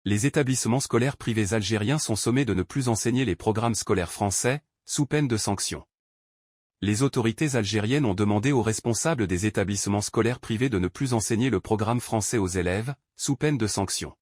Les établissements scolaires privés algériens sont sommés de ne plus enseigner les programmes scolaires français, sous peine de sanctions. Les autorités algériennes ont demandé aux responsables des établissements scolaires privés de ne plus enseigner le programme français aux élèves, sous peine de sanctions.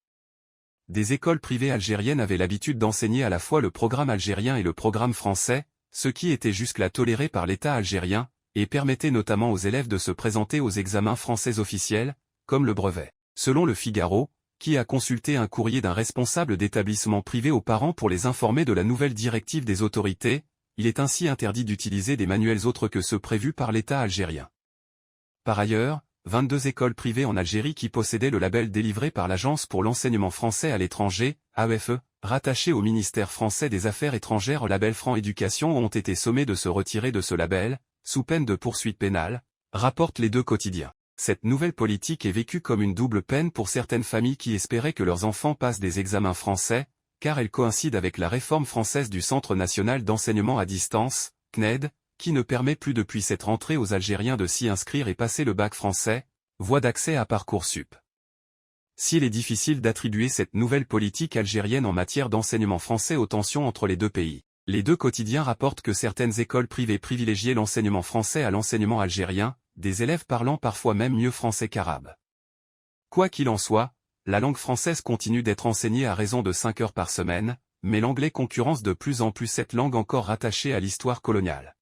Des écoles privées algériennes avaient l'habitude d'enseigner à la fois le programme algérien et le programme français, ce qui était jusque-là toléré par l'État algérien, et permettait notamment aux élèves de se présenter aux examens français officiels, comme le brevet. Selon le Figaro, qui a consulté un courrier d'un responsable d'établissement privé aux parents pour les informer de la nouvelle directive des autorités, il est ainsi interdit d'utiliser des manuels autres que ceux prévus par l'État algérien. Par ailleurs, 22 écoles privées en Algérie qui possédaient le label délivré par l'Agence pour l'enseignement français à l'étranger, AEFE, rattachée au ministère français des Affaires étrangères label Franc Éducation ont été sommées de se retirer de ce label, sous peine de poursuites pénales, rapportent les deux quotidiens. Cette nouvelle politique est vécue comme une double peine pour certaines familles qui espéraient que leurs enfants passent des examens français, car elle coïncide avec la réforme française du Centre national d'enseignement à distance, CNED, qui ne permet plus depuis cette rentrée aux Algériens de s'y inscrire et passer le bac français, voie d'accès à Parcoursup. S'il est difficile d'attribuer cette nouvelle politique algérienne en matière d'enseignement français aux tensions entre les deux pays, les deux quotidiens rapportent que certaines écoles privées privilégiaient l'enseignement français à l'enseignement algérien, des élèves parlant parfois même mieux français qu'arabe. Quoi qu'il en soit, la langue française continue d'être enseignée à raison de 5 heures par semaine, mais l'anglais concurrence de plus en plus cette langue encore rattachée à l'histoire coloniale.